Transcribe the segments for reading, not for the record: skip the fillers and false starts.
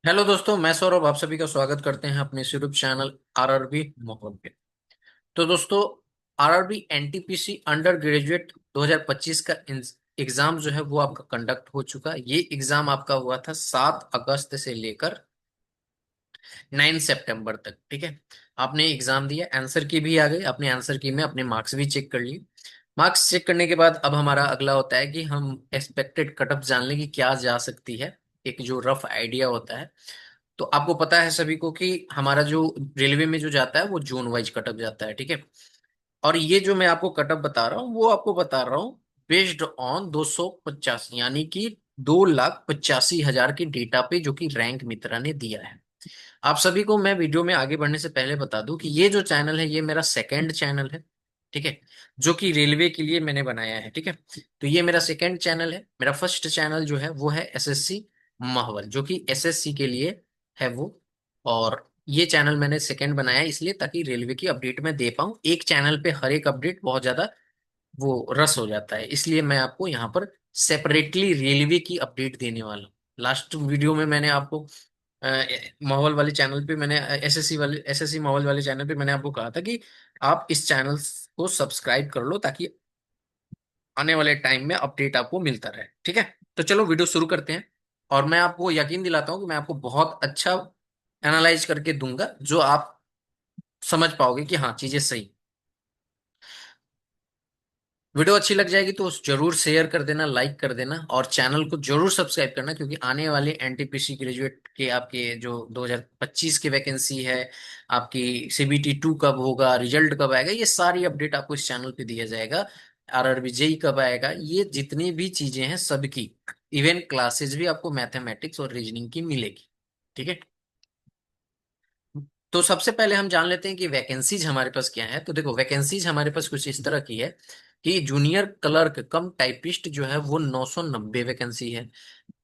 Hello दोस्तों, मैं सौरभ आप सभी का स्वागत करते हैं अपने यूट्यूब चैनल आरआरबी मोहन पे। तो दोस्तों, आरआरबी एनटीपीसी अंडर ग्रेजुएट 2025 का एग्जाम जो है वो आपका कंडक्ट हो चुका है। ये एग्जाम आपका हुआ था 7 अगस्त से लेकर 9 सितंबर तक। ठीक है, आपने एग्जाम दिया, आंसर की भी आ गई, अपने आंसर की में अपने मार्क्स भी चेक कर लिए। मार्क्स चेक करने के बाद अब हमारा अगला होता है कि हम एक्सपेक्टेड कट ऑफ जान लें कि क्या जा सकती है। एक जो रफ आइडिया होता है, तो आपको पता है सभी को कि हमारा जो रेलवे में जो जाता है वो जोन वाइज कटअप जाता है। ठीक है, और ये जो मैं आपको कटअप बता रहा हूँ वो आपको बता रहा हूँ बेस्ड ऑन 250, यानी कि 2,85,000 के डेटा पे जो कि रैंक मित्रा ने दिया है। आप सभी को मैं वीडियो में आगे बढ़ने से पहले बता दूं कि ये जो चैनल है ये मेरा सेकंड चैनल है। ठीक है, जो कि रेलवे के लिए मैंने बनाया है। ठीक है, तो ये मेरा सेकंड चैनल है। मेरा फर्स्ट चैनल जो है वो है एसएससी माहवल, जो कि एसएससी के लिए है वो। और ये चैनल मैंने सेकंड बनाया है इसलिए ताकि रेलवे की अपडेट मैं दे पाऊं। एक चैनल पे हर एक अपडेट बहुत ज्यादा वो रस हो जाता है, इसलिए मैं आपको यहाँ पर सेपरेटली रेलवे की अपडेट देने वाला हूँ। लास्ट वीडियो में मैंने आपको माहौल वाले चैनल पे मैंने एसएससी माहौल वाले चैनल पे मैंने आपको कहा था कि आप इस चैनल को सब्सक्राइब कर लो ताकि आने वाले टाइम में अपडेट आपको मिलता रहे। ठीक है, तो चलो वीडियो शुरू करते हैं। और मैं आपको यकीन दिलाता हूँ कि मैं आपको बहुत अच्छा एनालाइज करके दूंगा जो आप समझ पाओगे कि हाँ चीजें सही। वीडियो अच्छी लग जाएगी तो जरूर शेयर कर देना, लाइक कर देना, और चैनल को जरूर सब्सक्राइब करना, क्योंकि आने वाले एनटीपीसी ग्रेजुएट के आपके जो 2025 की वैकेंसी है, आपकी सीबीटी 2 कब होगा, रिजल्ट कब आएगा, ये सारी अपडेट आपको इस चैनल पे दिया जाएगा। आरआरबी जेई कब आएगा, ये जितनी भी चीजें हैं सबकी, इवन क्लासेस भी आपको मैथमेटिक्स और रीजनिंग की मिलेगी। ठीक है, तो सबसे पहले हम जान लेते हैं कि वैकेंसीज हमारे पास क्या है। तो देखो, वैकेंसीज हमारे पास कुछ इस तरह की है कि जूनियर क्लर्क कम टाइपिस्ट जो है वो 990 वैकेंसी है।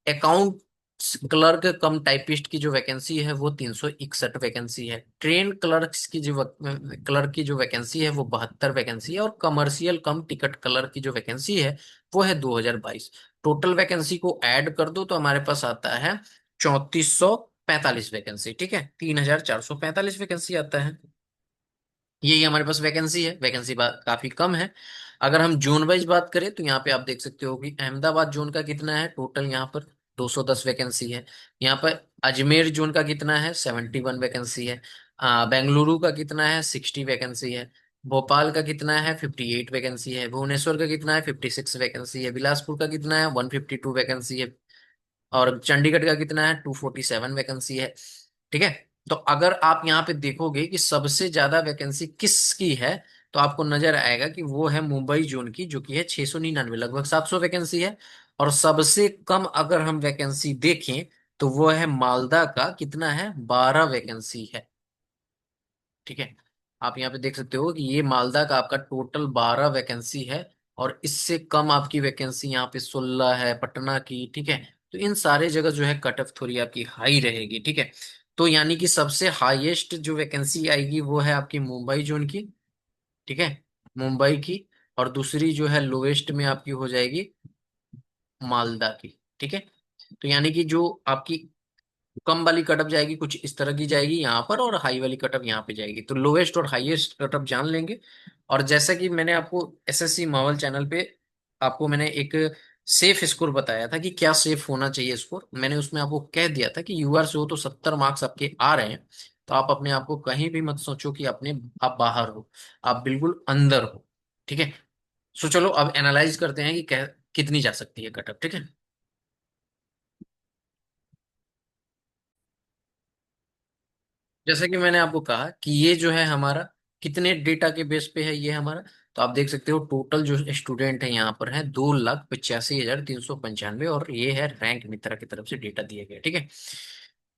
अकाउंट क्लर्क कम टाइपिस्ट की जो वैकेंसी है वो 361 वैकेंसी है। ट्रेन क्लर्क्स की जो क्लर्क की जो वैकेंसी है वो 72 वैकेंसी है। और कमर्शियल कम टिकट क्लर्क की जो वैकेंसी है वो है 2022। टोटल वैकेंसी को ऐड कर दो तो हमारे पास आता है 3445 वैकेंसी। ठीक है, 3445 वैकेंसी आता है। यही हमारे पास वैकेंसी है। वैकेंसी काफी कम है। अगर हम जोन वाइज बात करें तो यहाँ पे आप देख सकते हो कि अहमदाबाद जोन का कितना है टोटल, यहाँ पर 210 वैकेंसी है। यहाँ पर अजमेर जोन का कितना है, 71 वैकेंसी है। बेंगलुरु का कितना है, 60 वैकेंसी है। भोपाल का कितना है, 58 वैकेंसी है। भुवनेश्वर का कितना है, 56 वैकेंसी है। बिलासपुर का कितना है, 152 वैकेंसी है। और चंडीगढ़ का कितना है, 247 वैकेंसी है। ठीक है, तो अगर आप यहाँ पे देखोगे कि सबसे ज्यादा वैकेंसी किसकी है, तो आपको नजर आएगा कि वो है मुंबई जोन की, जो कि है 699, लगभग 700 वैकेंसी है। और सबसे कम अगर हम वैकेंसी देखें तो वो है मालदा का, कितना है, 12 वैकेंसी है। ठीक है, आप यहाँ पे देख सकते हो कि ये मालदा का आपका टोटल 12 वैकेंसी है। और इससे कम आपकी वैकेंसी यहाँ पे 16 है पटना की। ठीक है, तो इन सारे जगह जो है कट ऑफ थोड़ी आपकी हाई रहेगी। ठीक है, तो यानी कि सबसे हाईएस्ट जो वैकेंसी आएगी वो है आपकी मुंबई जोन की। ठीक है, मुंबई की। और दूसरी जो है लोएस्ट में आपकी हो जाएगी मालदा की। ठीक है, तो यानी कि जो आपकी कम वाली कटअप जाएगी कुछ इस तरह की जाएगी यहाँ पर, और हाई वाली कटअप यहाँ पे जाएगी। तो लोवेस्ट और हाईएस्ट कटअप जान लेंगे। और जैसा कि मैंने आपको एसएससी मावल चैनल पे आपको मैंने एक सेफ स्कोर बताया था कि क्या सेफ होना चाहिए स्कोर, मैंने उसमें आपको कह दिया था कि यूआर से हो तो 70 मार्क्स आपके आ रहे हैं, तो आप अपने आप को कहीं भी मत सोचो कि अपने आप बाहर हो, आप बिल्कुल अंदर हो। ठीक है, सो चलो अब एनालाइज करते हैं कि कितनी जा सकती है कटअप। ठीक है, जैसे कि मैंने आपको कहा कि ये जो है हमारा कितने डेटा के बेस पे है ये हमारा, तो आप देख सकते हो टोटल जो स्टूडेंट है यहाँ पर है 2,85,395, और ये है रैंक मित्रा की तरफ से डेटा दिए गए। ठीक है,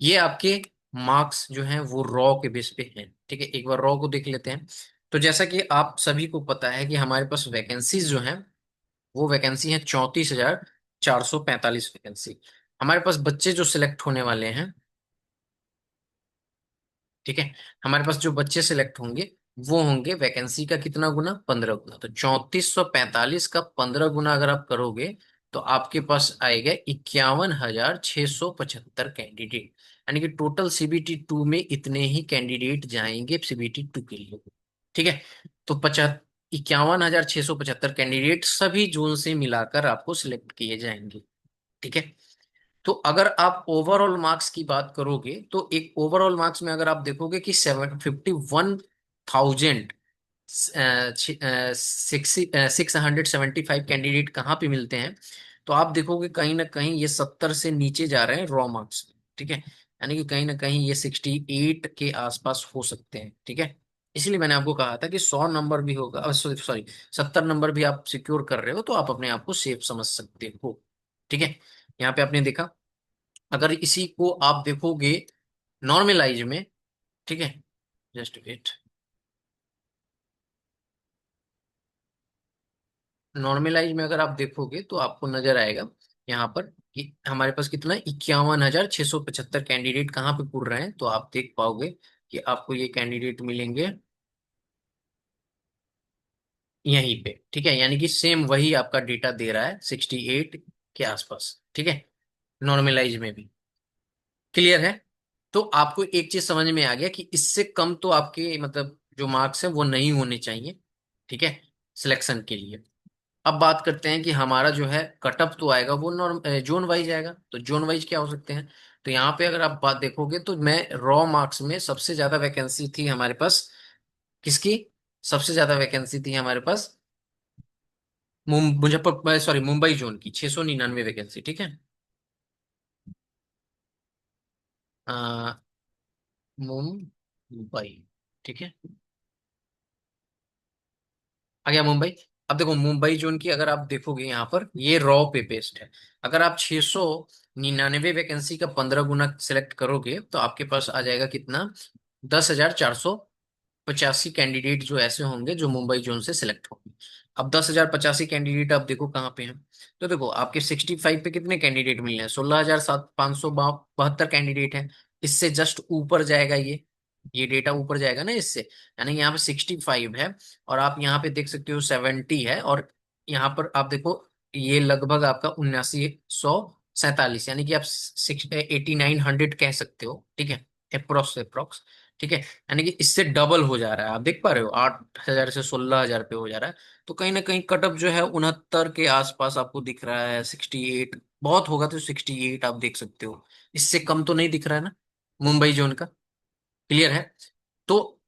ये आपके मार्क्स जो हैं वो रॉ के बेस पे हैं। ठीक है, एक बार रॉ को देख लेते हैं। तो जैसा कि आप सभी को पता है कि हमारे पास वैकेंसीज जो हैं वो वैकेंसी है 34,445 वैकेंसी। हमारे पास बच्चे जो सिलेक्ट होने वाले हैं, ठीक है, हमारे पास जो बच्चे सिलेक्ट होंगे वो होंगे वैकेंसी का कितना गुना, 15 गुना। तो 3445 का 15 गुना अगर आप करोगे तो आपके पास आएगा 51,675 कैंडिडेट, यानी कि टोटल सीबीटी टू में इतने ही कैंडिडेट जाएंगे सीबीटी टू के लिए। ठीक है। तो 51,675 कैंडिडेट सभी जोन से मिलाकर आपको सिलेक्ट किए जाएंगे। ठीक है। तो अगर आप ओवरऑल मार्क्स की बात करोगे तो एक ओवरऑल मार्क्स में अगर आप देखोगे कि 51,000 675 कैंडिडेट कहाँ पे मिलते हैं, तो आप देखोगे कहीं ना कहीं ये 70 से नीचे जा रहे हैं रॉ मार्क्स। ठीक है। यानी कि कहीं ना कहीं ये 68 के आसपास हो सकते हैं। ठीक है। इसलिए मैंने आपको कहा था कि 100 नंबर भी होगा, सॉरी सॉरी, 70 नंबर भी आप सिक्योर कर रहे हो तो आप अपने आप को सेफ समझ सकते हो। ठीक है। यहाँ पे आपने देखा, अगर इसी को आप देखोगे नॉर्मलाइज में, ठीक है, जस्ट वेट, नॉर्मलाइज में अगर आप देखोगे तो आपको नजर आएगा यहाँ पर कि हमारे पास कितना 51,675 कैंडिडेट कहाँ पे पुर रहे हैं, तो आप देख पाओगे कि आपको ये कैंडिडेट मिलेंगे यहीं पे। ठीक है। यानी कि सेम वही आपका डेटा दे रहा है 68 के आसपास। ठीक है। नॉर्मलाइज में भी क्लियर है। तो आपको एक चीज समझ में आ गया कि इससे कम तो आपके मतलब जो मार्क्स है वो नहीं होने चाहिए। ठीक है। सिलेक्शन के लिए। अब बात करते हैं कि हमारा जो है कटअप तो आएगा वो नॉर्म जोन वाइज आएगा, तो जोन वाइज क्या हो सकते हैं। तो यहाँ पे अगर आप बात देखोगे तो मैं रॉ मार्क्स में सबसे ज्यादा वैकेंसी थी हमारे पास किसकी, सबसे ज्यादा वैकेंसी थी हमारे पास मुजफ्फर सॉरी मुंबई जोन की 699 वैकेंसी। ठीक है। अ, मुंबई। ठीक है। आ गया मुंबई। अब देखो मुंबई जोन की अगर आप देखोगे यहाँ पर ये रॉ पे बेस्ड है। अगर आप 699 वैकेंसी का 15 गुना सिलेक्ट करोगे तो आपके पास आ जाएगा कितना, 10,485 कैंडिडेट जो ऐसे होंगे जो मुंबई जोन से सिलेक्ट होंगे। अब 10,085 कैंडिडेट आप देखो कहाँ पे हैं। तो देखो आपके 65 पे कितने कैंडिडेट मिले हैं, 16,572 कैंडिडेट हैं। इससे जस्ट ऊपर जाएगा ये डेटा ऊपर जाएगा ना इससे, यानी यहाँ पे 65 है, और आप यहाँ पे देख सकते हो 70 है, और यहाँ पर आप देखो ये लगभग आपका 79,147, यानी कि आप 8,900 कह सकते हो। ठीक है। Approx approx. ठीक है। यानी कि इससे डबल हो जा रहा है, आप देख पा रहे हो 8,000 से 16,000 पे हो जा रहा है। तो कहीं ना कहीं कटअप जो है 69 के आसपास आपको दिख रहा है, 68 बहुत होगा तो 68 आप देख सकते हो। इससे कम तो नहीं दिख रहा है ना मुंबई जोन का। क्लियर है। तो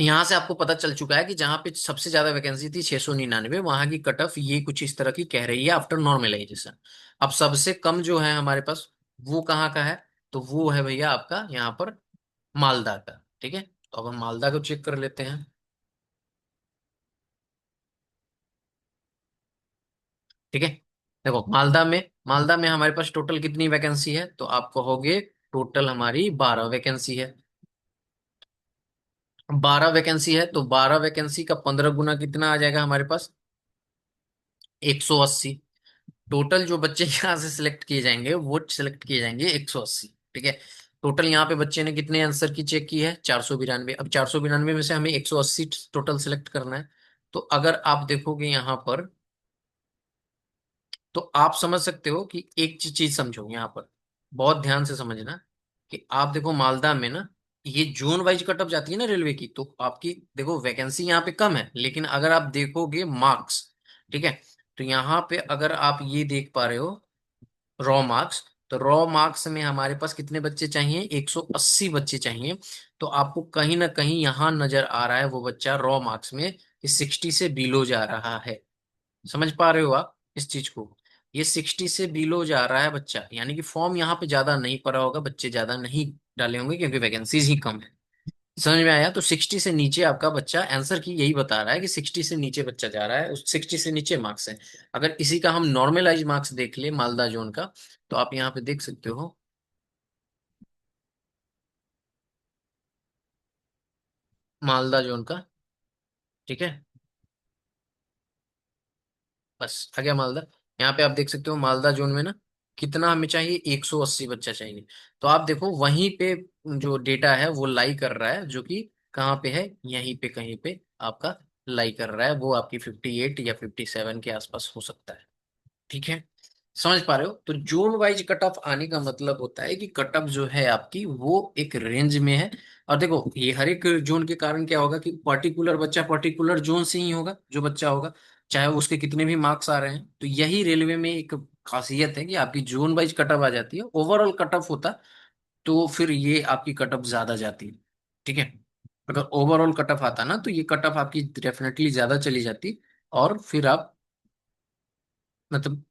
यहां से आपको पता चल चुका है कि जहां पे सबसे ज्यादा वैकेंसी थी 699, वहां की कट ऑफ ये कुछ इस तरह की कह रही है आफ्टर नॉर्मलाइजेशन। अब सबसे कम जो है हमारे पास वो कहाँ का है, तो वो है भैया आपका यहाँ पर मालदा का। ठीक है। तो अब हम मालदा को चेक कर लेते हैं। ठीक है। देखो मालदा में हमारे पास टोटल कितनी वैकेंसी है, तो आप कहोगे टोटल हमारी 12 वैकेंसी है। 12 वैकेंसी है तो 12 वैकेंसी का 15 गुना कितना आ जाएगा हमारे पास, 180। टोटल जो बच्चे यहाँ से सिलेक्ट किए जाएंगे वो सिलेक्ट किए जाएंगे 180। ठीक है। टोटल यहाँ पे बच्चे ने कितने आंसर की चेक की है, 492। अब 492 में से हमें 180 टोटल सिलेक्ट करना है। तो अगर आप देखोगे यहाँ पर तो आप समझ सकते हो कि एक चीज समझो यहाँ पर, बहुत ध्यान से समझना, कि आप देखो मालदा में ना ये जोन वाइज कटअप जाती है ना रेलवे की, तो आपकी देखो वैकेंसी यहाँ पे कम है, लेकिन अगर आप देखोगे मार्क्स, ठीक है, तो यहाँ पे अगर आप ये देख पा रहे हो रॉ मार्क्स, तो रॉ मार्क्स में हमारे पास कितने बच्चे चाहिए, 180 बच्चे चाहिए। तो आपको कहीं ना कहीं यहाँ नजर आ रहा है वो बच्चा रॉ मार्क्स में 60 से बिलो जा रहा है। समझ पा रहे हो आप इस चीज को, ये 60 से बिलो जा रहा है बच्चा, यानी कि फॉर्म यहाँ पे ज्यादा नहीं पड़ा होगा, बच्चे ज्यादा नहीं डाले होंगे क्योंकि वैकेंसीज ही कम है। समझ में आया। तो 60 से नीचे आपका बच्चा आंसर की यही बता रहा है कि 60 से नीचे बच्चा जा रहा है, उस 60 से नीचे मार्क्स है। अगर इसी का हम नॉर्मलाइज मार्क्स देख ले मालदा जोन का, तो आप यहाँ पे देख सकते हो मालदा जोन का। ठीक है। बस आ गया मालदा। यहाँ पे आप देख सकते हो मालदा जोन में ना कितना हमें चाहिए, 180 बच्चा चाहिए। तो आप देखो वहीं पे जो डेटा है वो लाई कर रहा है, जो कि कहाँ पे है, यहीं पे कहीं पे आपका लाई कर रहा है, वो आपकी 58 या 57 के आसपास हो सकता है। ठीक है। समझ पा रहे हो? तो जोन वाइज कट ऑफ आने का मतलब होता है कि कट ऑफ जो है आपकी वो एक रेंज में है। और देखो ये हर एक जोन के कारण क्या होगा कि पर्टिकुलर बच्चा पर्टिकुलर जोन से ही होगा, जो बच्चा होगा, चाहे उसके कितने भी मार्क्स आ रहे हैं। तो यही रेलवे में एक खासियत है कि आपकी जोन वाइज कट ऑफ आ जाती है। ओवरऑल कट ऑफ होता तो फिर ये आपकी कट ऑफ ज्यादा जाती है। ठीक है, अगर ओवरऑल कट ऑफ आता ना तो ये कट ऑफ आपकी डेफिनेटली ज्यादा चली जाती। और फिर आप मतलब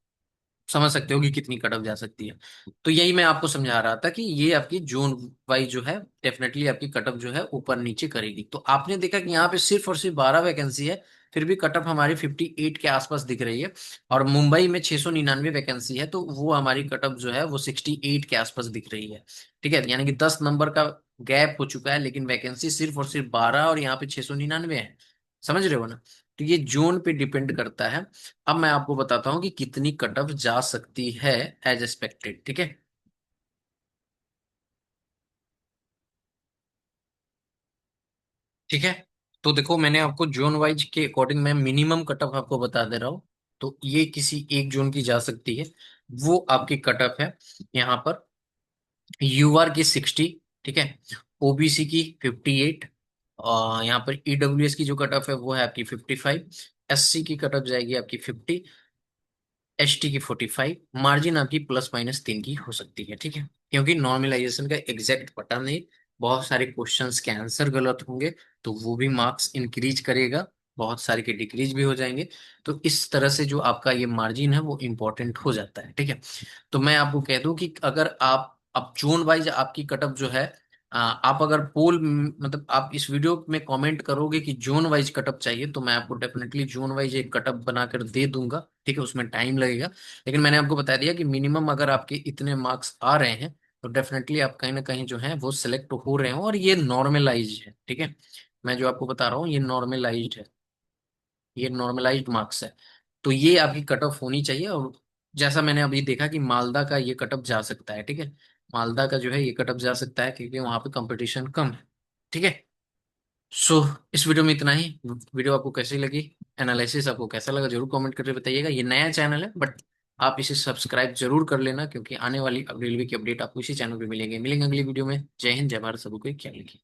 समझ सकते हो कि कितनी कटअप जा सकती है। तो यही मैं आपको समझा रहा था कि ये आपकी जोन वाइज जो है डेफिनेटली आपकी कटअप जो है ऊपर नीचे करेगी। तो आपने देखा कि यहाँ पे सिर्फ और सिर्फ 12 वैकेंसी है, फिर भी कटअप हमारी 58 के आसपास दिख रही है। और मुंबई में 699 वैकेंसी है, तो वो हमारी कटअप जो है वो 68 के आसपास दिख रही है। ठीक है, यानी कि 10 नंबर का गैप हो चुका है, लेकिन वैकेंसी सिर्फ और सिर्फ 12 और यहाँ पे 699 है। समझ रहे हो ना? तो ये जोन पे डिपेंड करता है। अब मैं आपको बताता हूँ कि कितनी कट ऑफ जा सकती है एज एक्सपेक्टेड। ठीक है, ठीक है। तो देखो मैंने आपको जोन वाइज के अकॉर्डिंग मैं मिनिमम कट ऑफ आपको बता दे रहा हूँ। तो ये किसी एक जोन की जा सकती है, वो आपकी कट ऑफ है यहाँ पर। यूआर की 60, ठीक है। ओबीसी की 58, और यहाँ पर ईडब्ल्यूएस की जो कट ऑफ है वो है आपकी 55। एससी की कट ऑफ जाएगी आपकी 50। एचटी की 45। मार्जिन आपकी +- 3 की हो सकती है। ठीक है, क्योंकि नॉर्मलाइजेशन का एग्जैक्ट पता नहीं, बहुत सारे क्वेश्चंस के आंसर गलत होंगे तो वो भी मार्क्स इंक्रीज करेगा, बहुत सारे के डिक्रीज भी हो जाएंगे। तो इस तरह से जो आपका ये मार्जिन है वो इंपॉर्टेंट हो जाता है। ठीक है, तो मैं आपको कह दूं कि अगर आप अब जोन वाइज आपकी कटअप जो है, आप अगर पोल मतलब आप इस वीडियो में कमेंट करोगे कि जोन वाइज कटअप चाहिए, तो मैं आपको डेफिनेटली जोन वाइज एक कटअप बनाकर दे दूंगा। ठीक है, उसमें टाइम लगेगा, लेकिन मैंने आपको बता दिया कि मिनिमम अगर आपके इतने मार्क्स आ रहे हैं तो डेफिनेटली आप कहीं ना कहीं जो है वो सिलेक्ट हो रहे हो, और ये नॉर्मलाइज है। ठीक है, मैं जो आपको बता रहा हूँ ये नॉर्मलाइज्ड है, ये नॉर्मलाइज्ड मार्क्स है। तो ये आपकी कट ऑफ होनी चाहिए। और जैसा मैंने अभी देखा कि मालदा का ये कट ऑफ जा सकता है। ठीक है, मालदा का जो है ये कट ऑफ जा सकता है क्योंकि वहां पे कंपटीशन कम है। ठीक है। सो इस वीडियो में इतना ही। वीडियो आपको कैसी लगी, एनालिसिस आपको कैसा लगा, जरूर कमेंट करके बताइएगा। ये नया चैनल है बट आप इसे सब्सक्राइब जरूर कर लेना, क्योंकि आने वाली रेलवे की अपडेट आपको इसी चैनल पे मिलेंगे। मिलेंगे अगली वीडियो में। जय हिंद, जय भारत, सबको ख्याल रखिए।